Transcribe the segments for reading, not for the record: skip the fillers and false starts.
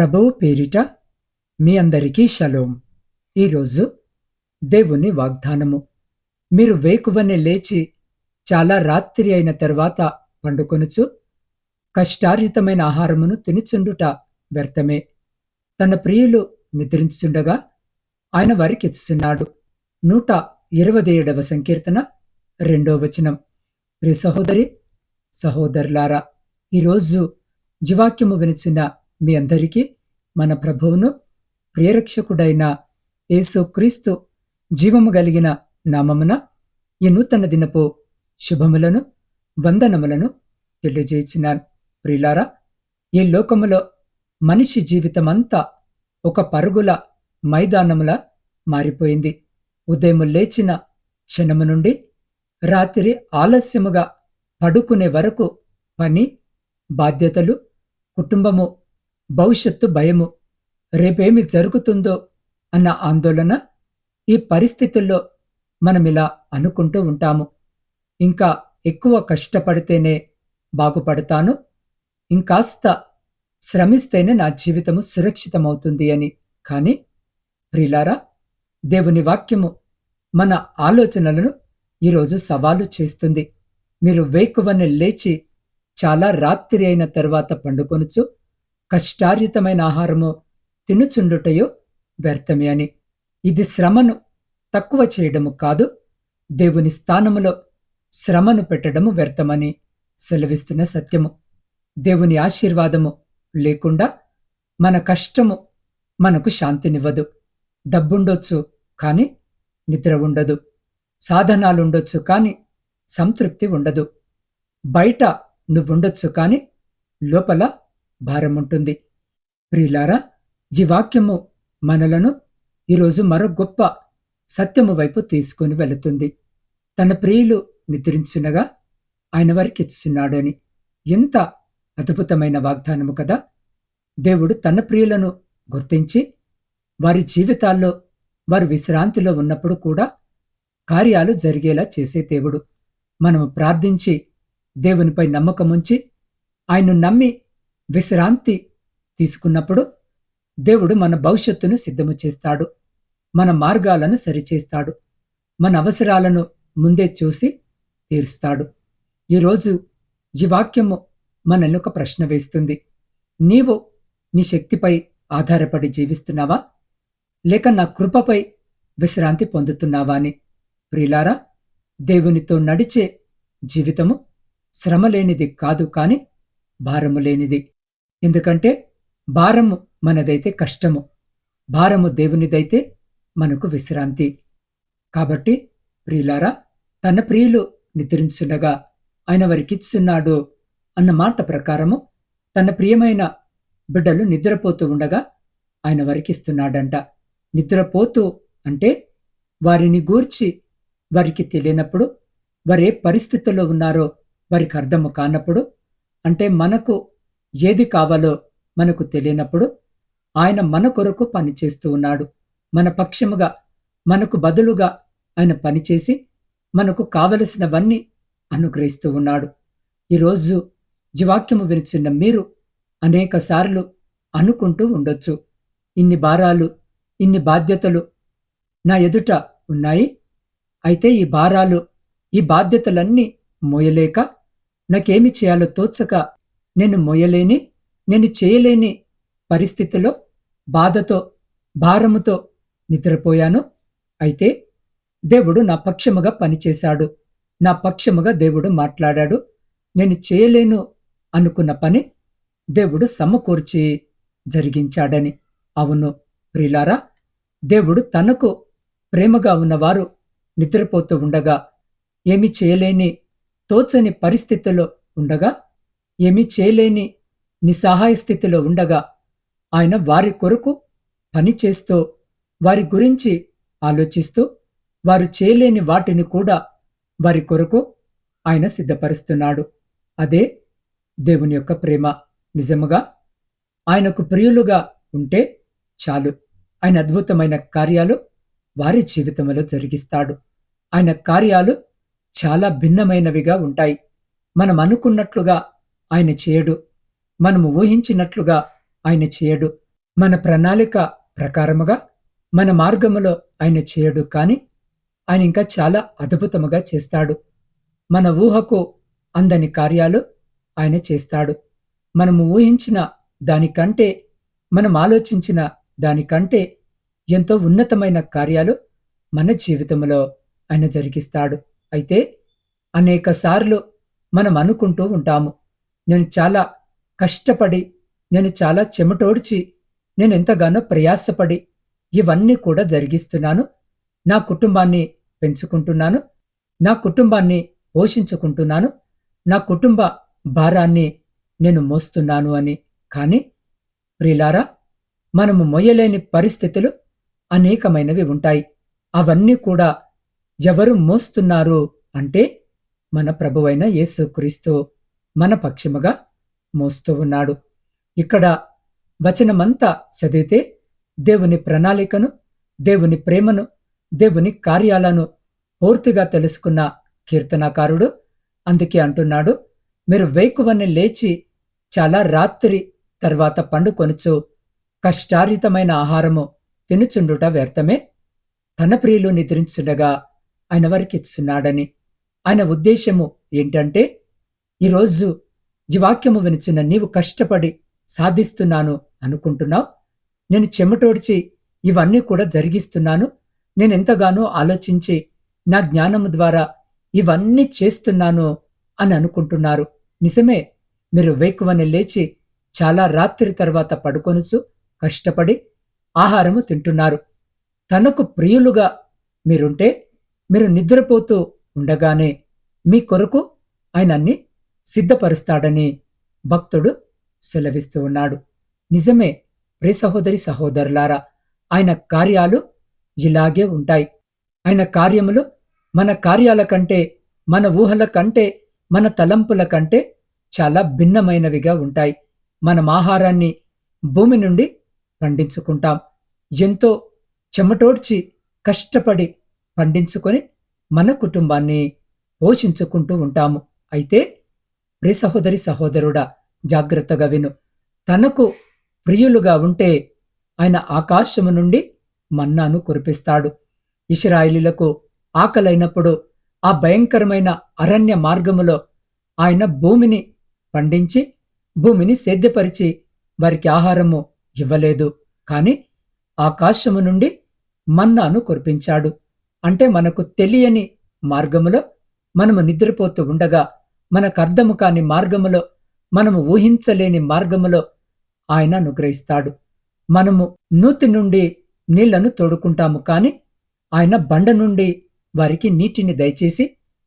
ప్రభువు పేరిట మీ అందరికీ షలోం. ఈరోజు దేవుని వాగ్దానము. మీరు వేకువనే లేచి చాలా రాత్రి అయిన తరువాత పండుకొనుచు కష్టార్జితమైన ఆహారమును తినుచుండుట వ్యర్థమే. తన ప్రియులు నిద్రించుండగా ఆయన వారికిచ్చుచున్నాడు. 127వ సంకీర్తన 2వ వచనం. ప్రియ సహోదరి సహోదరులారా, ఈరోజు జీవాక్యము వినిచిన మీ అందరికీ మన ప్రభువును ప్రియరక్షకుడైన యేసుక్రీస్తు జీవము కలిగిన నామమున ఈ నూతన దినపు శుభములను వందనములను తెలియజేయుచున్నాను. ప్రియులారా, ఈ లోకములో మనిషి జీవితమంతా ఒక పరుగుల మైదానములా మారిపోయింది. ఉదయం లేచిన క్షణము నుండి రాత్రి ఆలస్యముగా పడుకునే వరకు పని, బాధ్యతలు, కుటుంబము, భవిష్యత్తు భయము, రేపేమి జరుగుతుందో అన్న ఆందోళన. ఈ పరిస్థితుల్లో మనమిలా అనుకుంటూ ఉంటాము, ఇంకా ఎక్కువ కష్టపడితేనే బాగుపడతాను, ఇంకాస్త శ్రమిస్తేనే నా జీవితము సురక్షితమవుతుంది అని. కానీ ప్రియులారా, దేవుని వాక్యము మన ఆలోచనలను ఈరోజు సవాలు చేస్తుంది. మీరు వేకువనే లేచి చాలా రాత్రి అయిన తరువాత పండుకొనుచు కష్టార్జితమైన ఆహారము తినుచుండుటయో వ్యర్థమే అని. ఇది శ్రమను తక్కువ చేయడము కాదు, దేవుని స్థానములో శ్రమను పెట్టడము వ్యర్థమని సెలవిస్తున్న సత్యము. దేవుని ఆశీర్వాదము లేకుండా మన కష్టము మనకు శాంతినివ్వదు. డబ్బుండొచ్చు కానీ నిద్ర ఉండదు. సాధనాలుండొచ్చు కానీ సంతృప్తి ఉండదు. బయట నువ్వుండొచ్చు కానీ లోపల భారముంటుంది. ప్రియులారా, ఈ వాక్యము మనలను ఈరోజు మరో గొప్ప సత్యము వైపు తీసుకుని వెళుతుంది. తన ప్రియులు నిద్రించునగా ఆయన వారికిచ్చుచున్నాడు అని. ఎంత అద్భుతమైన వాగ్దానము కదా! దేవుడు తన ప్రియులను గుర్తించి వారి జీవితాల్లో వారు విశ్రాంతిలో ఉన్నప్పుడు కూడా కార్యాలు జరిగేలా చేసే దేవుడు. మనము ప్రార్థించి దేవునిపై నమ్మకముంచి ఆయన్ను నమ్మి విశ్రాంతి తీసుకున్నప్పుడు దేవుడు మన భవిష్యత్తును సిద్ధము చేస్తాడు, మన మార్గాలను సరిచేస్తాడు, మన అవసరాలను ముందే చూసి తీరుస్తాడు. ఈరోజు ఈ వాక్యము మనల్ని ఒక ప్రశ్న వేస్తుంది. నీవు నీ శక్తిపై ఆధారపడి జీవిస్తున్నావా, లేక నా కృపపై విశ్రాంతి పొందుతున్నావా అని. ప్రియులారా, దేవునితో నడిచే జీవితము శ్రమ లేనిది కాదు కానీ భారము లేనిది. ఎందుకంటే భారము మనదైతే కష్టము, భారము దేవునిదైతే మనకు విశ్రాంతి. కాబట్టి ప్రియులారా, తన ప్రియులు నిద్రించుండగా ఆయన వారికిచ్చున్నాడు అన్న మాట ప్రకారము తన ప్రియమైన బిడ్డలు నిద్రపోతూ ఉండగా ఆయన వారికిస్తున్నాడంట. నిద్రపోతూ అంటే వారిని గూర్చి వారికి తెలియనప్పుడు, వారే పరిస్థితుల్లో ఉన్నారో వారికి అర్థము కానప్పుడు, అంటే మనకు ఏది కావాలో మనకు తెలియనప్పుడు ఆయన మన కొరకు పనిచేస్తూ ఉన్నాడు. మన పక్షముగా, మనకు బదులుగా ఆయన పనిచేసి మనకు కావలసినవన్నీ అనుగ్రహిస్తూ ఉన్నాడు. ఈరోజు జీవాక్యము వినిచిన మీరు అనేక సార్లు అనుకుంటూ ఉండొచ్చు, ఇన్ని భారాలు, ఇన్ని బాధ్యతలు నా ఎదుట ఉన్నాయి, అయితే ఈ భారాలు, ఈ బాధ్యతలన్నీ మోయలేక, నాకేమి చేయాలో తోచక నేను మోయలేని, నేను చేయలేని పరిస్థితిలో బాధతో, భారముతో నిద్రపోయాను. అయితే దేవుడు నా పక్షముగా పనిచేశాడు, నా పక్షముగా దేవుడు మాట్లాడాడు. నేను చేయలేను అనుకున్న పని దేవుడు సమకూర్చి జరిగించాడని. అవును ప్రియులారా, దేవుడు తనకు ప్రేమగా ఉన్నవారు నిద్రపోతూ ఉండగా, ఏమి చేయలేని తోచని పరిస్థితిలో ఉండగా, ఏమీ చేయలేని నిస్సహాయ స్థితిలో ఉండగా ఆయన వారి కొరకు పనిచేస్తూ, వారి గురించి ఆలోచిస్తూ, వారు చేయలేని వాటిని కూడా వారి కొరకు ఆయన సిద్ధపరుస్తున్నాడు. అదే దేవుని యొక్క ప్రేమ. నిజముగా ఆయనకు ప్రియులుగా ఉంటే చాలు, ఆయన అద్భుతమైన కార్యాలు వారి జీవితంలో జరిగిస్తాడు. ఆయన కార్యాలు చాలా భిన్నమైనవిగా ఉంటాయి. మనం అనుకున్నట్లుగా ఆయన చేయడు, మనము ఊహించినట్లుగా ఆయన చేయడు. మన ప్రణాళిక ప్రకారముగా మన మార్గములో ఆయన చేయడు, కాని ఆయన ఇంకా చాలా అద్భుతముగా చేస్తాడు. మన ఊహకు అందని కార్యాలు ఆయన చేస్తాడు. మనము ఊహించిన దానికంటే, మనం ఆలోచించిన దానికంటే ఎంతో ఉన్నతమైన కార్యాలు మన జీవితంలో ఆయన జరిగిస్తాడు. అయితే అనేక సార్లు మనం అనుకుంటూ ఉంటాము, నేను చాలా కష్టపడి, నేను చాలా చెమటోడ్చి, నేను ఎంతగానో ప్రయాసపడి ఇవన్నీ కూడా జరిగిస్తున్నాను, నా కుటుంబాన్ని పెంచుకుంటున్నాను, నా కుటుంబాన్ని పోషించుకుంటున్నాను, నా కుటుంబ భారాన్ని నేను మోస్తున్నాను అని. కాని ప్రియులారా, మనము మొయ్యలేని పరిస్థితులు అనేకమైనవి ఉంటాయి. అవన్నీ కూడా ఎవరు మోస్తున్నారు అంటే మన ప్రభువైన యేసుక్రీస్తు మన పక్షముగా మోస్తూ ఉన్నాడు. ఇక్కడ వచనమంతా చదివితే దేవుని ప్రణాళికను, దేవుని ప్రేమను, దేవుని కార్యాలను పూర్తిగా తెలుసుకున్న కీర్తనాకారుడు అందుకే అంటున్నాడు, మీరు వేకువనే లేచి చాలా రాత్రి తర్వాత పండుకొనుచు కష్టారితమైన ఆహారము తినుచుండుట వ్యర్థమే, తన ప్రియులు నిద్రించుండగా ఆయన వారికిస్తున్నాడని. ఆయన ఉద్దేశము ఏంటంటే, ఈరోజు ఈ వాక్యము వినిచిన నీవు కష్టపడి సాధిస్తున్నాను అనుకుంటున్నావు, నేను చెమటోడ్చి ఇవన్నీ కూడా జరిగిస్తున్నాను, నేనెంతగానో ఆలోచించి నా జ్ఞానము ద్వారా ఇవన్నీ చేస్తున్నాను అని అనుకుంటున్నారు. నిజమే, మీరు వేకువని లేచి చాలా రాత్రి తర్వాత పడుకొనుచు కష్టపడి ఆహారము తింటున్నారు. తనకు ప్రియులుగా మీరుంటే, మీరు నిద్రపోతూ ఉండగానే మీ కొరకు ఆయన అన్ని సిద్ధపరుస్తాడని భక్తుడు సెలవిస్తూ ఉన్నాడు. నిజమే ప్రియ సహోదరి సహోదరులారా, ఆయన కార్యాలు ఇలాగే ఉంటాయి. ఆయన కార్యములు మన కార్యాల కంటే, మన ఊహల కంటే, మన తలంపుల కంటే చాలా భిన్నమైనవిగా ఉంటాయి. మనం ఆహారాన్ని భూమి నుండి పండించుకుంటాం. ఎంతో చెమటోడ్చి కష్టపడి పండించుకొని మన కుటుంబాన్ని పోషించుకుంటూ ఉంటాము. అయితే ప్రియ సహోదరి సహోదరుడా, జాగ్రత్తగా విను. తనకు ప్రియులుగా ఉంటే ఆయన ఆకాశము నుండి మన్నాను కురిపిస్తాడు. ఇశ్రాయేలీయులకు ఆకలైనప్పుడు ఆ భయంకరమైన అరణ్య మార్గములో ఆయన భూమిని పండించి, భూమిని సేద్యపరిచి వారికి ఆహారము ఇవ్వలేదు, కాని ఆకాశము నుండి మన్నాను కురిపించాడు. అంటే మనకు తెలియని మార్గములో, మనము నిద్రపోతూ ఉండగా, మనకర్థము కాని మార్గములో, మనము ఊహించలేని మార్గములో ఆయన అనుగ్రహిస్తాడు. మనము నూతి నుండి నీళ్లను తోడుకుంటాము, కాని ఆయన బండ నుండి వారికి నీటిని దయచేసి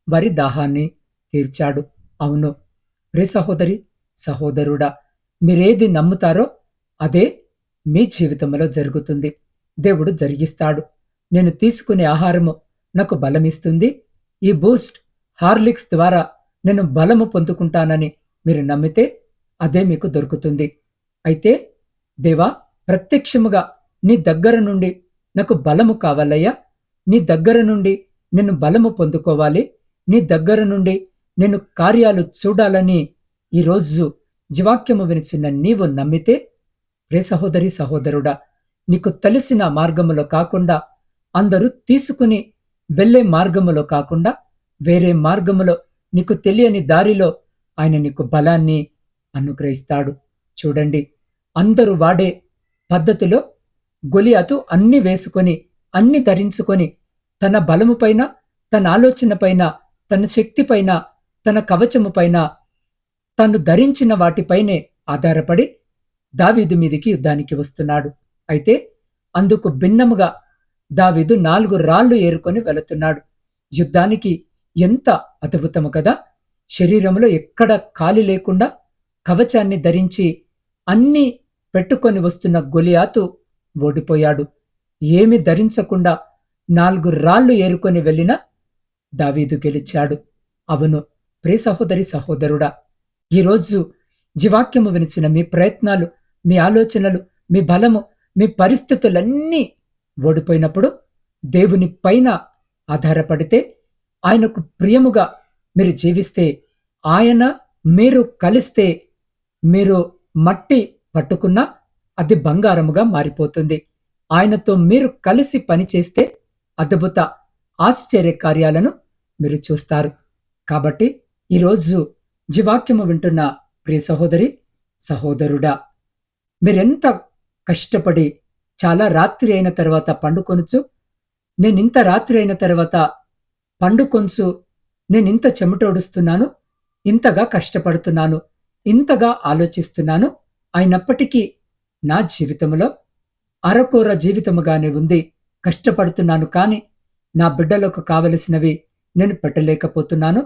వారి దాహాన్ని తీర్చాడు. అవును ప్రియ సహోదరి సహోదరుడా, మీరేది నమ్ముతారో అదే మీ జీవితంలో జరుగుతుంది. దేవుడు జరిగిస్తాడు. నేను తీసుకునే ఆహారము నాకు బలమిస్తుంది, ఈ బూస్ట్ హార్లిక్స్ ద్వారా నేను బలము పొందుకుంటానని మీరు నమ్మితే అదే మీకు దొరుకుతుంది. అయితే దేవా, ప్రత్యక్షముగా నీ దగ్గర నుండి నాకు బలము కావాలయ్యా, నీ దగ్గర నుండి నేను బలము పొందుకోవాలి, నీ దగ్గర నుండి నేను కార్యాలు చూడాలని ఈరోజు జీవాక్యము వినిచిన నీవు నమ్మితే, ప్రియ సహోదరి సహోదరుడా, నీకు తెలిసిన మార్గములో కాకుండా, అందరూ తీసుకుని వెళ్లే మార్గములో కాకుండా, వేరే మార్గములో, నీకు తెలియని దారిలో ఆయన నీకు బలాన్ని అనుగ్రహిస్తాడు. చూడండి, అందరూ వాడే పద్ధతిలో గొలియాతు అన్ని వేసుకొని, అన్ని ధరించుకొని, తన బలము పైన, తన ఆలోచన పైన, తన శక్తి పైన, తన కవచము పైన, తను ధరించిన వాటిపైనే ఆధారపడి దావీదు మీదికి యుద్ధానికి వస్తున్నాడు. అయితే అందుకు భిన్నముగా దావీదు 4 రాళ్లు ఏరుకొని వెళుతున్నాడు. యుద్ధానికి ఎంత అద్భుతము కదా! శరీరంలో ఎక్కడ కాలి లేకుండా కవచాన్ని ధరించి అన్నీ పెట్టుకొని వస్తున్న గొలియాతు ఓడిపోయాడు. ఏమి ధరించకుండా 4 రాళ్లు ఏరుకొని వెళ్ళిన దావీదు గెలిచాడు. అవును ప్రియ సహోదరి సహోదరుడా, ఈరోజు జీవాక్యము వినిచిన మీ ప్రయత్నాలు, మీ ఆలోచనలు, మీ బలము, మీ పరిస్థితులన్నీ ఓడిపోయినప్పుడు దేవుని పైన ఆధారపడితే, ఆయనకు ప్రియముగా మీరు జీవిస్తే, ఆయన మీరు కలిస్తే, మీరు మట్టి పట్టుకున్నా అది బంగారముగా మారిపోతుంది. ఆయనతో మీరు కలిసి పనిచేస్తే అద్భుత ఆశ్చర్య కార్యాలను మీరు చూస్తారు. కాబట్టి ఈరోజు జీవాక్యము వింటున్న ప్రియ సహోదరి, సహోదరుడా, మీరెంత కష్టపడి చాలా రాత్రి అయిన తర్వాత పండుకొనుచు, నేనింత రాత్రి అయిన తర్వాత పండుకొంచు, నేనింత చెమటోడుస్తున్నాను, ఇంతగా కష్టపడుతున్నాను, ఇంతగా ఆలోచిస్తున్నాను, అయినప్పటికీ నా జీవితంలో అరకొర జీవితముగానే ఉంది. కష్టపడుతున్నాను కాని నా బిడ్డలకు కావలసినవి నేను పెట్టలేకపోతున్నాను,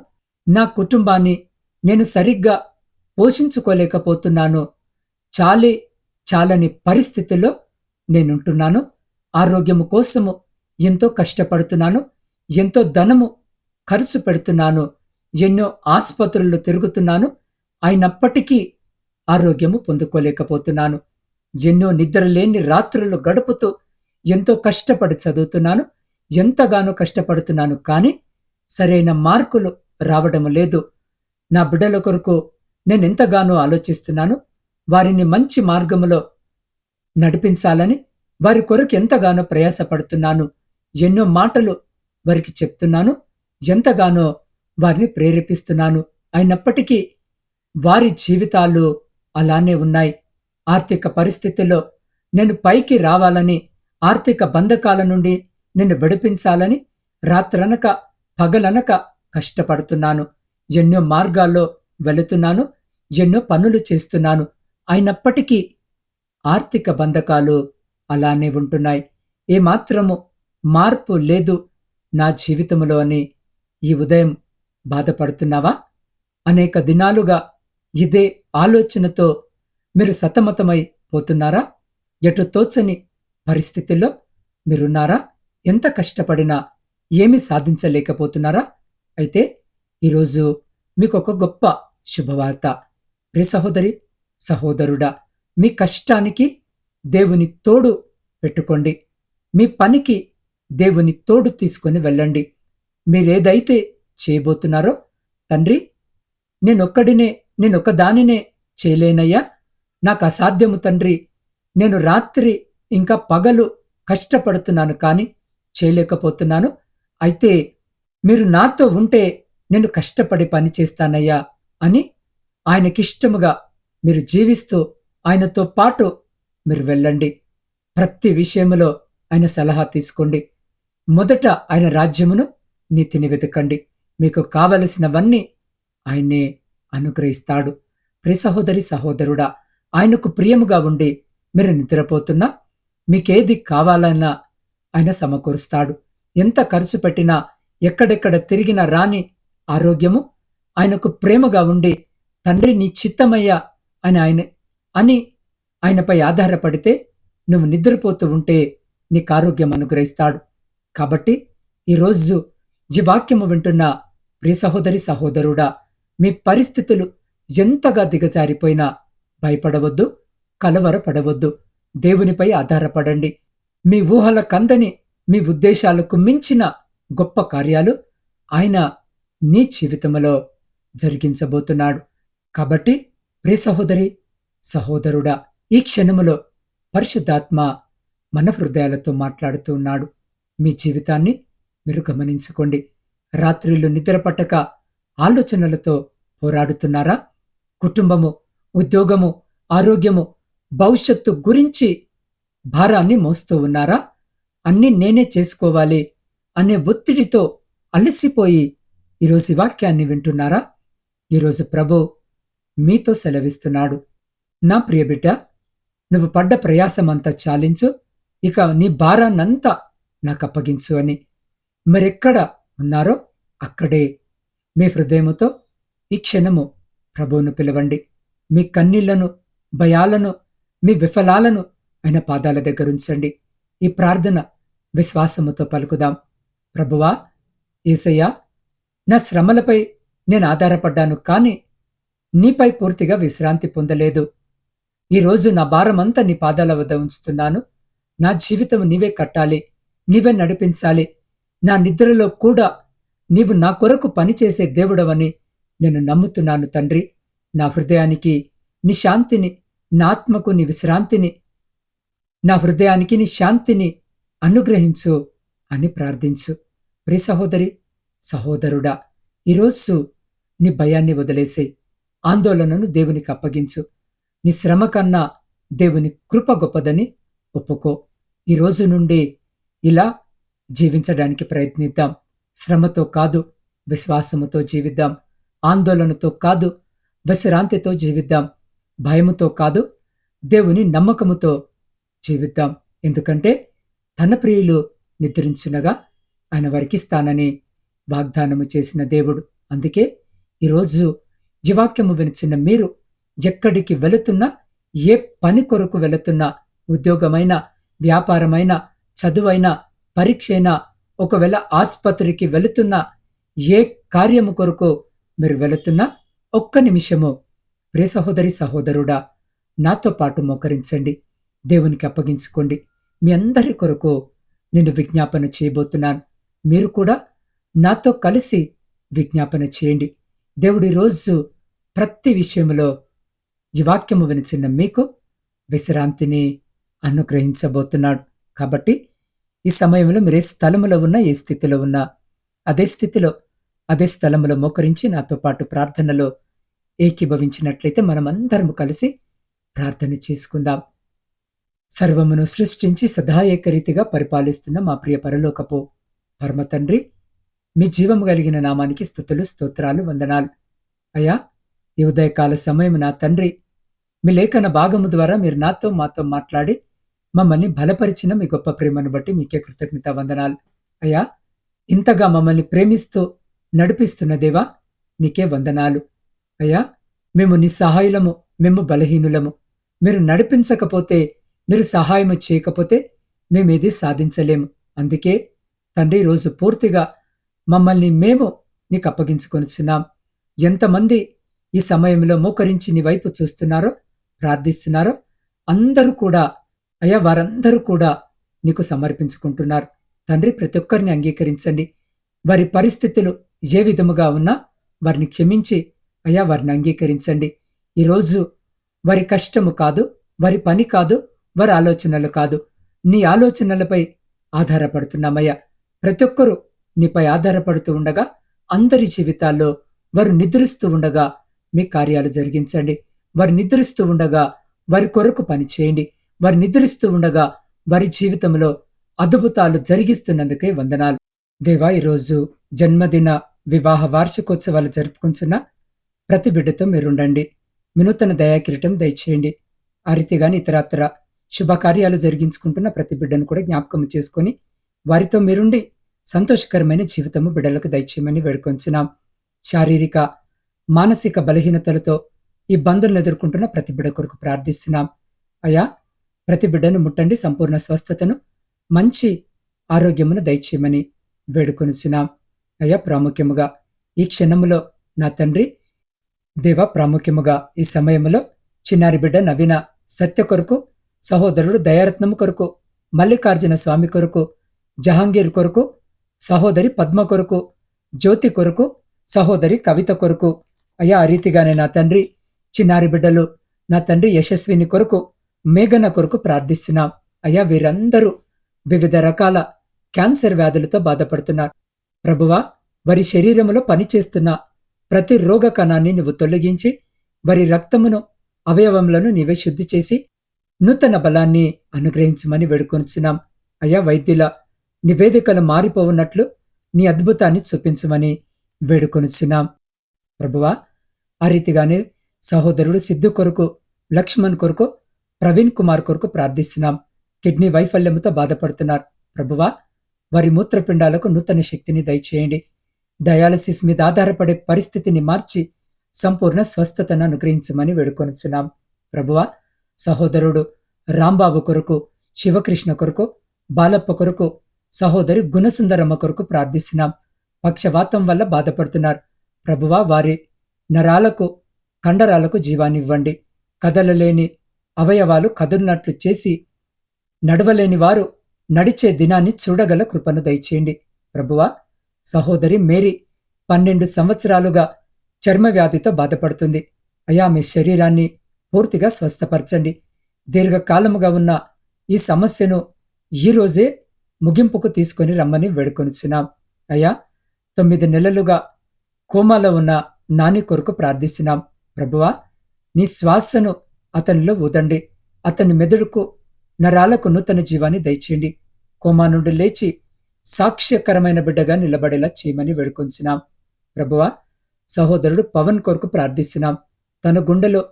నా కుటుంబాన్ని నేను సరిగ్గా పోషించుకోలేకపోతున్నాను, చాలని పరిస్థితుల్లో నేనుంటున్నాను, ఆరోగ్యము కోసము ఎంతో కష్టపడుతున్నాను, ఎంతో ధనము ఖర్చు పెడుతున్నాను, ఎన్నో ఆసుపత్రుల్లో తిరుగుతున్నాను, అయినప్పటికీ ఆరోగ్యము పొందుకోలేకపోతున్నాను, ఎన్నో నిద్రలేని రాత్రులు గడుపుతూ ఎంతో కష్టపడి చదువుతున్నాను, ఎంతగానో కష్టపడుతున్నాను, కానీ సరైన మార్కులు రావడం లేదు. నా బిడ్డల కొరకు నేనెంతగానో ఆలోచిస్తున్నాను, వారిని మంచి మార్గములో నడిపించాలని వారి కొరకు ఎంతగానో ప్రయాసపడుతున్నాను, ఎన్నో మాటలు వారికి చెప్తున్నాను, ఎంతగానో వారిని ప్రేరేపిస్తున్నాను, అయినప్పటికీ వారి జీవితాలు అలానే ఉన్నాయి. ఆర్థిక పరిస్థితుల్లో నేను పైకి రావాలని, ఆర్థిక బంధకాల నుండి నిన్ను విడిపించాలని రాత్రనక పగలనక కష్టపడుతున్నాను, ఎన్నో మార్గాల్లో వెళుతున్నాను, ఎన్నో పనులు చేస్తున్నాను, అయినప్పటికీ ఆర్థిక బంధకాలు అలానే ఉంటున్నాయి. ఏమాత్రము మార్పు లేదు నా జీవితంలో అని ఈ ఉదయం బాధపడుతున్నావా? అనేక దినాలుగా ఇదే ఆలోచనతో మీరు సతమతమై పోతున్నారా? ఎటు తోచని పరిస్థితుల్లో మీరున్నారా? ఎంత కష్టపడినా ఏమీ సాధించలేకపోతున్నారా? అయితే ఈరోజు మీకొక గొప్ప శుభవార్త. ప్రియ సహోదరి, సహోదరుడా, మీ కష్టానికి దేవుని తోడు పెట్టుకోండి, మీ పనికి దేవుని తోడు తీసుకొని వెళ్ళండి. మీరేదైతే చేయబోతున్నారో, తండ్రి, నేనొక్కదానినే చేయలేనయ్యా, నాకు అసాధ్యము తండ్రి, నేను రాత్రి ఇంకా పగలు కష్టపడుతున్నాను కానీ చేయలేకపోతున్నాను, అయితే మీరు నాతో ఉంటే నేను కష్టపడి పని చేస్తానయ్యా అని ఆయనకిష్టముగా మీరు జీవిస్తూ ఆయనతో పాటు మీరు వెళ్ళండి. ప్రతి విషయములో ఆయన సలహా తీసుకోండి. మొదట ఆయన రాజ్యమును, నీతిని వెతకండి, మీకు కావలసినవన్నీ ఆయనే అనుగ్రహిస్తాడు. ప్రియ సహోదరి, సహోదరుడా, ఆయనకు ప్రియముగా ఉండి మీరు నిద్రపోతున్నా మీకేది కావాలన్నా ఆయన సమకూరుస్తాడు. ఎంత ఖర్చు పెట్టినా, ఎక్కడెక్కడ తిరిగినా రాని ఆరోగ్యము ఆయనకు ప్రేమగా ఉండి, తండ్రి నీ చిత్తమయ్యా అని ఆయనపై ఆధారపడితే నువ్వు నిద్రపోతూ ఉంటే నీకు ఆరోగ్యం అనుగ్రహిస్తాడు. కాబట్టి ఈరోజు ఈ వాక్యము వింటున్న ప్రియ సహోదరి, సహోదరుడా, మీ పరిస్థితులు ఎంతగా దిగజారిపోయినా భయపడవద్దు, కలవరపడవద్దు, దేవునిపై ఆధారపడండి. మీ ఊహల కందని, మీ ఉద్దేశాలకు మించిన గొప్ప కార్యాలు ఆయన నీ జీవితంలో జరిగించబోతున్నాడు. కాబట్టి ప్రియ సహోదరి, సహోదరుడా, ఈ క్షణములో పరిశుద్ధాత్మ మన హృదయాలతో మాట్లాడుతూ ఉన్నాడు. మీ జీవితాన్ని మీరు గమనించుకోండి. రాత్రిళ్ళు నిద్రపట్టక ఆలోచనలతో పోరాడుతున్నారా? కుటుంబము, ఉద్యోగము, ఆరోగ్యము, భవిష్యత్తు గురించి భారాన్ని మోస్తూ ఉన్నారా? అన్నీ నేనే చేసుకోవాలి అనే ఒత్తిడితో అలసిపోయి ఈరోజు ఈ వాక్యాన్ని వింటున్నారా? ఈరోజు ప్రభు మీతో సెలవిస్తున్నాడు, నా ప్రియబిడ్డ, నువ్వు పడ్డ ప్రయాసమంతా చాలించు, ఇక నీ భారాన్నంతా నాకు అప్పగించు అని. మరెక్కడ ఉన్నారో అక్కడే మీ హృదయముతో ఈ క్షణము ప్రభువును పిలవండి. మీ కన్నీళ్లను, భయాలను, మీ విఫలాలను ఆయన పాదాల దగ్గరుంచండి. ఈ ప్రార్థన విశ్వాసముతో పలుకుదాం. ప్రభువా, యేసయ్యా, నా శ్రమలపై నేను ఆధారపడ్డాను కానీ నీపై పూర్తిగా విశ్రాంతి పొందలేదు. ఈరోజు నా భారమంతా నీ పాదాల వద్ద ఉంచుతున్నాను. నా జీవితం నీవే కట్టాలి, నీవే నడిపించాలి. నా నిద్రలో కూడా నీవు నా కొరకు పనిచేసే దేవుడవని నేను నమ్ముతున్నాను తండ్రి. నా హృదయానికి నీ శాంతిని, నా ఆత్మకు నీ విశ్రాంతిని నా హృదయానికి నీ శాంతిని అనుగ్రహించు అని ప్రార్థించు. ప్రియ సహోదరి, సహోదరుడా, ఈరోజు నీ భయాన్ని వదిలేసే, ఆందోళనను దేవునికి అప్పగించు. నీ శ్రమ కన్నా దేవుని కృప గొప్పదని ఒప్పుకో. ఈ రోజు నుండి ఇలా జీవించడానికి ప్రయత్నిద్దాం. శ్రమతో కాదు, విశ్వాసముతో జీవిద్దాం. ఆందోళనతో కాదు, విశ్రాంతితో జీవిద్దాం. భయముతో కాదు, దేవుని నమ్మకముతో జీవిద్దాం. ఎందుకంటే తన ప్రియులు నిద్రించునగా ఆయన వారికిస్తానని వాగ్దానము చేసిన దేవుడు. అందుకే ఈరోజు జీవాక్యము వినిచిన మీరు ఎక్కడికి వెళుతున్నా, ఏ పని కొరకు వెళుతున్నా, ఉద్యోగమైన, వ్యాపారమైన, చదువైనా, పరీక్షైనా, ఒకవేళ ఆస్పత్రికి వెళుతున్నా, ఏ కార్యము కొరకు మీరు వెళుతున్నా, ఒక్క నిమిషము ప్రియ సహోదరి, సహోదరుడా, నాతో పాటు మోకరించండి. దేవునికి అప్పగించుకోండి. మీ అందరి కొరకు నేను విజ్ఞాపన చేయబోతున్నాను. మీరు కూడా నాతో కలిసి విజ్ఞాపన చేయండి. దేవుడి రోజు ప్రతి విషయంలో ఈ వాక్యము వినిచిన మీకు విశ్రాంతిని అనుగ్రహించబోతున్నాడు. కాబట్టి ఈ సమయంలో మీరు ఏ స్థలములో ఉన్నా, ఏ స్థితిలో ఉన్నా, అదే స్థితిలో, అదే స్థలములో మోకరించి నాతో పాటు ప్రార్థనలో ఏకీభవించినట్లయితే మనమందరము కలిసి ప్రార్థన చేసుకుందాం. సర్వమును సృష్టించి సదా ఏకరీతిగా పరిపాలిస్తున్న మా ప్రియ పరలోకపు పరమ తండ్రి, మీ జీవము కలిగిన నామానికి స్తుతులు, స్తోత్రాలు, వందనాలు. అయ్యా, ఈ ఉదయకాల సమయం నా తండ్రి, మీ లేఖన భాగము ద్వారా మీరు నాతో మాతో మాట్లాడి మమ్మల్ని బలపరిచిన మీ గొప్ప ప్రేమను బట్టి మీకే కృతజ్ఞత వందనాలు. అయ్యా, ఇంతగా మమ్మల్ని ప్రేమిస్తూ నడిపిస్తున్న దేవా, నీకే వందనాలు. అయ్యా, మేము నిస్సహాయులము, మేము బలహీనులము. మీరు నడిపించకపోతే, మీరు సహాయము చేయకపోతే మేమేది సాధించలేము. అందుకే తండ్రి, రోజు పూర్తిగా మమ్మల్ని మేము నీకు అప్పగించుకొనిచున్నాం. ఎంతమంది ఈ సమయంలో మోకరించి నీ వైపు చూస్తున్నారో, ప్రార్థిస్తున్నారో, అందరూ కూడా అయ్యా, వారందరూ కూడా నీకు సమర్పించుకుంటున్నారు. తండ్రి, ప్రతి ఒక్కరిని అంగీకరించండి. వారి పరిస్థితులు ఏ విధముగా ఉన్నా వారిని క్షమించి అయ్యా వారిని అంగీకరించండి. ఈరోజు వారి కష్టము కాదు, వారి పని కాదు, వారి ఆలోచనలు కాదు, నీ ఆలోచనలపై ఆధారపడుతున్నామయ్యా. ప్రతి ఒక్కరూ నీపై ఆధారపడుతూ ఉండగా, అందరి జీవితాల్లో వారు నిద్రిస్తూ ఉండగా మీ కార్యాలు జరిగించండి. వారు నిద్రిస్తూ ఉండగా వారి కొరకు పని చేయండి. వారు నిద్రిస్తూ ఉండగా వారి జీవితంలో అద్భుతాలు జరిగిస్తున్నందుకే వందనాలు. దేవా, ఈరోజు జన్మదిన, వివాహ వార్షికోత్సవాలు జరుపుకుంటున్న ప్రతి బిడ్డతో మీరుండండి. వినూతన దయాకిరీటం దయచేయండి. ఆ రీతిగాని ఇతరత్ర శుభకార్యాలు జరిగించుకుంటున్న ప్రతి బిడ్డను కూడా జ్ఞాపకం చేసుకొని వారితో మీరుండి సంతోషకరమైన జీవితము బిడ్డలకు దయచేయమని వేడుకొంచున్నాం. శారీరక, మానసిక బలహీనతలతో ఇబ్బందులను ఎదుర్కొంటున్న ప్రతి బిడ్డ కొరకు ప్రార్థిస్తున్నాం. అయ్యా, ప్రతి బిడ్డను ముట్టండి. సంపూర్ణ స్వస్థతను, మంచి ఆరోగ్యమును దయచేయమని వేడుకొనిచున్నాం. అయ్యా, ప్రాముఖ్యముగా ఈ క్షణములో నా తండ్రి దేవ, ప్రాముఖ్యముగా ఈ సమయంలో చిన్నారి బిడ్డ నవీన సత్య కొరకు, సహోదరుడు దయారత్నము కొరకు, మల్లికార్జున స్వామి కొరకు, జహాంగీర్ కొరకు, సహోదరి పద్మ కొరకు, జ్యోతి కొరకు, సహోదరి కవిత కొరకు, అయ్యా ఆ రీతిగానే నా తండ్రి చిన్నారి బిడ్డలు నా తండ్రి యశస్విని కొరకు, మేఘన కొరకు ప్రార్థిస్తున్నాం. అయ్యా, వీరందరూ వివిధ రకాల క్యాన్సర్ వ్యాధులతో బాధపడుతున్నారు. ప్రభువా, వారి శరీరములో పనిచేస్తున్న ప్రతి రోగ కణాన్ని నువ్వు తొలగించి వారి రక్తమును, అవయవములను నీవే శుద్ధి చేసి నూతన బలాన్ని అనుగ్రహించమని వేడుకొంచున్నాం. అయ్యా, వైద్యుల నివేదికలు మారిపోవున్నట్లు నీ అద్భుతాన్ని చూపించమని వేడుకొనిచున్నాం. ప్రభువా, ఆ రీతిగానే సహోదరుడు సిద్ధు కొరకు, లక్ష్మణ్ కొరకు, ప్రవీణ్ కుమార్ కొరకు ప్రార్థిస్తున్నాం. కిడ్నీ వైఫల్యముతో బాధపడుతున్నారు. ప్రభువా, వారి మూత్రపిండాలకు నూతన శక్తిని దయచేయండి. డయాలసిస్ మీద ఆధారపడే పరిస్థితిని మార్చి సంపూర్ణ స్వస్థతను అనుగ్రహించమని వేడుకొనిచున్నాం. ప్రభువా, సహోదరుడు రాంబాబు కొరకు, శివకృష్ణ కొరకు, బాలప్ప కొరకు, సహోదరి గుణసుందరమ్మ కొరకు ప్రార్థిస్తున్నాం. పక్షవాతం వల్ల బాధపడుతున్నారు. ప్రభువా, వారి నరాలకు, కండరాలకు జీవాన్నివ్వండి. కదలలేని అవయవాలు కదులునట్లు చేసి నడవలేని వారు నడిచే దినాన్ని చూడగల కృపను దయచేయండి. ప్రభువా, సహోదరి మేరీ 12 సంవత్సరాలుగా చర్మ వ్యాధితో బాధపడుతుంది. అయా, మీ శరీరాన్ని పూర్తిగా స్వస్థపరచండి. దీర్ఘకాలముగా ఉన్న ఈ సమస్యను ఈరోజే ముగింపుకు తీసుకొని రమ్మని వేడుకొనిచున్నాం. అయ్యా, 9 నెలలుగా కోమాలో ఉన్న నాని కొరకు ప్రార్థిస్తున్నాం. ప్రభువా, నీ శ్వాసను అతనిలో ఊదండి. అతని మెదడుకు, నరాలకు నూతన జీవాన్ని దయచేయండి. కోమా నుండి లేచి సాక్ష్యకరమైన బిడ్డగా నిలబడేలా చేయమని వేడుకొంచున్నాం. ప్రభువా, సహోదరుడు పవన్ కొరకు ప్రార్థిస్తున్నాం. తన గుండెలో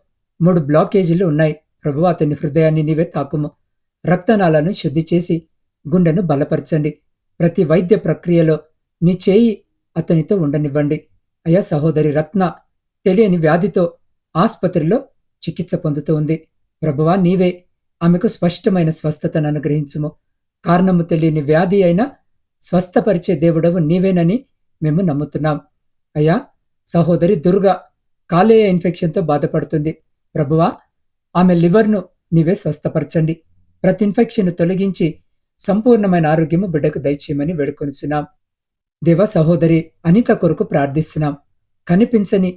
3 బ్లాకేజీలు ఉన్నాయి. ప్రభువా, అతని హృదయాన్ని నీవే తాకుము. రక్తనాళాలను శుద్ధి చేసి గుండెను బలపరచండి. ప్రతి వైద్య ప్రక్రియలో నీ చేయి అతనితో ఉండనివ్వండి. అయ్యా, సహోదరి రత్న తెలియని వ్యాధితో ఆస్పత్రిలో చికిత్స పొందుతూ ఉంది. ప్రభువా, నీవే ఆమెకు స్పష్టమైన స్వస్థతను అనుగ్రహించుము. కారణము తెలియని వ్యాధి అయినా స్వస్థపరిచే దేవుడవు నీవేనని మేము నమ్ముతున్నాం. అయ్యా, సహోదరి దుర్గా కాలేయ ఇన్ఫెక్షన్తో బాధపడుతుంది. ప్రభువా, ఆమె లివర్ను నీవే స్వస్థపరచండి. ప్రతి ఇన్ఫెక్షన్ తొలగించి సంపూర్ణమైన ఆరోగ్యము బిడ్డకు దయచేయమని వేడుకొనిచున్నాం. దేవ, సహోదరి అనిత కొరకు ప్రార్థిస్తున్నాం. కనిపించని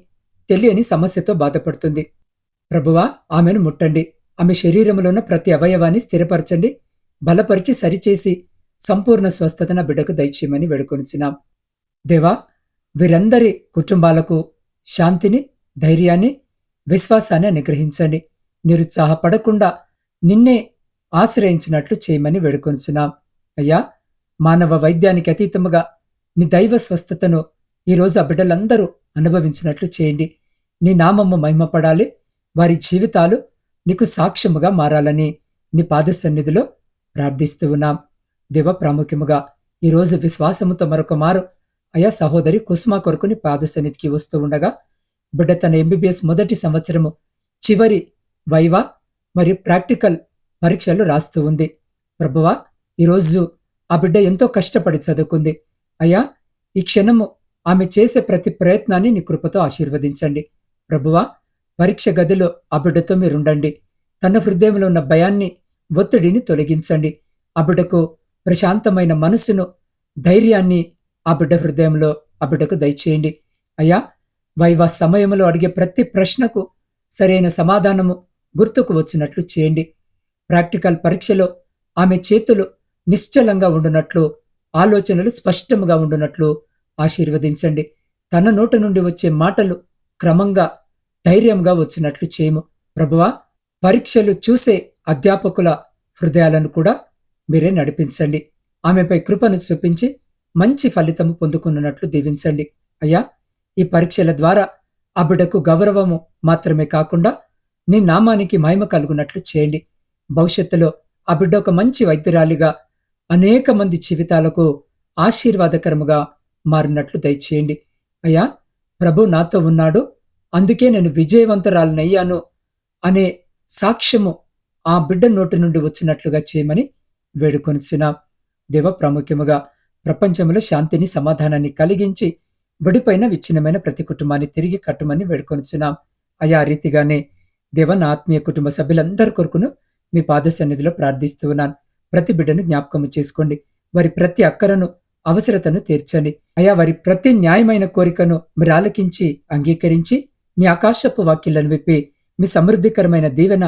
తెలియని సమస్యతో బాధపడుతుంది. ప్రభువా, ఆమెను ముట్టండి. ఆమె శరీరంలో ఉన్న ప్రతి అవయవాన్ని స్థిరపరచండి, బలపరిచి సరిచేసి సంపూర్ణ స్వస్థతన బిడ్డకు దయచేయమని వేడుకొనిచున్నాం. దేవా, వీరందరి కుటుంబాలకు శాంతిని, ధైర్యాన్ని, విశ్వాసాన్ని అనుగ్రహించండి. నిరుత్సాహపడకుండా నిన్నే ఆశ్రయించినట్లు చేయమని వేడుకొనిచున్నాం. అయ్యా, మానవ వైద్యానికి అతీతముగా నీ దైవ స్వస్థతను ఈరోజు ఆ బిడ్డలందరూ అనుభవించినట్లు చేయండి. నీ నామము మహిమపడాలి. వారి జీవితాలు నీకు సాక్ష్యముగా మారాలని నీ పాద సన్నిధిలో ప్రార్థిస్తూ ఉన్నాం. దేవ, ప్రాముఖ్యముగా ఈరోజు విశ్వాసముతో మరొక మారు అయా సహోదరి కుసుమ కొరకు నీ పాద సన్నిధికి వస్తూ ఉండగా బిడ్డ తన MBBS మొదటి సంవత్సరము చివరి వైవా మరియు ప్రాక్టికల్ పరీక్షలు రాస్తూ ఉంది. ప్రభువా, ఈరోజు ఆ బిడ్డ ఎంతో కష్టపడి చదువుకుంది. అయ్యా, ఈ క్షణము ఆమె చేసే ప్రతి ప్రయత్నాన్ని నీ కృపతో ఆశీర్వదించండి. ప్రభువా, పరీక్ష గదిలో ఆ బిడ్డతో మీరుండండి. తన హృదయంలో ఉన్న భయాన్ని, ఒత్తిడిని తొలగించండి. ఆ బిడ్డకు ప్రశాంతమైన మనస్సును, ధైర్యాన్ని ఆ బిడ్డ హృదయంలో ఆ బిడ్డకు దయచేయండి. అయ్యా, వైవా సమయంలో అడిగే ప్రతి ప్రశ్నకు సరైన సమాధానము గుర్తుకు వచ్చినట్లు చేయండి. ప్రాక్టికల్ పరీక్షలో ఆమె చేతులు నిశ్చలంగా ఉండునట్లు, ఆలోచనలు స్పష్టంగా ఉండునట్లు ఆశీర్వదించండి. తన నోటి నుండి వచ్చే మాటలు క్రమంగా, ధైర్యంగా వచ్చినట్లు చేయము. ప్రభువా, పరీక్షలు చూసే అధ్యాపకుల హృదయాలను కూడా మీరే నడిపించండి. ఆమెపై కృపను చూపించి మంచి ఫలితము పొందుకున్నట్లు దీవించండి. అయ్యా, ఈ పరీక్షల ద్వారా ఆ బిడ్డకు గౌరవము మాత్రమే కాకుండా నీ నామానికి మహిమ కలుగునట్లు చేయండి. భవిష్యత్తులో ఆ బిడ్డ ఒక మంచి వైద్యురాలిగా అనేక మంది జీవితాలకు ఆశీర్వాదకరముగా మారినట్లు దయచేయండి. అయ్యా, ప్రభు నాతో ఉన్నాడు, అందుకే నేను విజయవంతురాలనయ్యాను అనే సాక్ష్యము ఆ బిడ్డ నోటి నుండి వచ్చినట్లుగా చేయమని వేడుకొనిచున్నాం. దేవ, ప్రాముఖ్యముగా ప్రపంచంలో శాంతిని, సమాధానాన్ని కలిగించి విడిపైన విచ్ఛిన్నమైన ప్రతి కుటుంబాన్ని తిరిగి కట్టుమని వేడుకొనిచున్నాం. అయా రీతిగానే దేవ, నా ఆత్మీయ కుటుంబ సభ్యులందరి కొరకును మీ పాద సన్నిధిలో ప్రార్థిస్తూ ఉన్నాను. ప్రతి బిడ్డను జ్ఞాపకము చేసుకోండి. వారి ప్రతి అక్కరను, అవసరతను తీర్చండి. అయా, వారి ప్రతి న్యాయమైన కోరికను మీరు ఆలకించి అంగీకరించి మీ ఆకాశపు వాక్యాలను విప్పి మీ సమృద్ధికరమైన దీవెన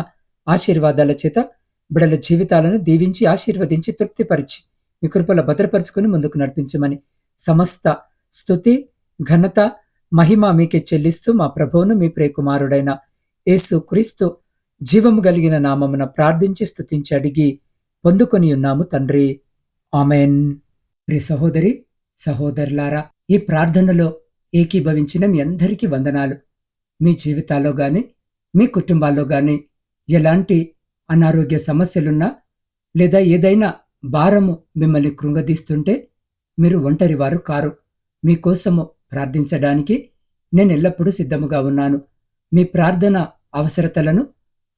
ఆశీర్వాదాల చేత బిడ్డల జీవితాలను దీవించి ఆశీర్వదించి తృప్తిపరిచి మీ కృపలో భద్రపరుచుకుని ముందుకు నడిపించమని సమస్త స్తుతి, ఘనత, మహిమ మీకే చెల్లిస్తూ మా ప్రభువును మీ ప్రియకుమారుడైన యేసు క్రీస్తు జీవము కలిగిన నామమున ప్రార్థించి స్తుతించి అడిగి పొందుకొని ఉన్నాము తండ్రి. ఆమెన్. ప్రియ సహోదరి, సహోదరులారా, ఈ ప్రార్థనలో ఏకీభవించిన మీ అందరికీ వందనాలు. మీ జీవితాల్లో గాని, మీ కుటుంబాల్లో గాని ఎలాంటి అనారోగ్య సమస్యలున్నా లేదా ఏదైనా భారము మిమ్మల్ని కృంగదీస్తుంటే మీరు ఒంటరి వారు కారు. మీకోసము ప్రార్థించడానికి నేను ఎల్లప్పుడూ సిద్ధముగా ఉన్నాను. మీ ప్రార్థన అవసరతలను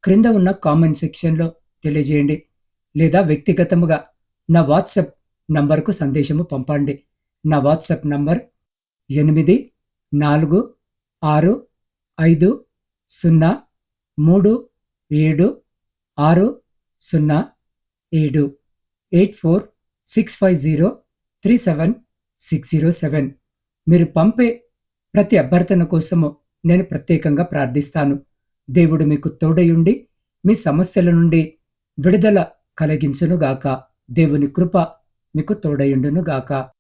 క్రింద ఉన్న కామెంట్ సెక్షన్లో తెలియజేయండి, లేదా వ్యక్తిగతముగా నా వాట్సాప్ నంబర్కు సందేశము పంపండి. నా వాట్సాప్ నంబర్ 8446376087 8465037607. మీరు పంపే ప్రతి అభ్యర్థన కోసము నేను ప్రత్యేకంగా ప్రార్థిస్తాను. దేవుడు మీకు తోడయుండి మీ సమస్యల నుండి విడుదల కలిగించునుగాక. దేవుని కృప మీకు తోడయుండునుగాక.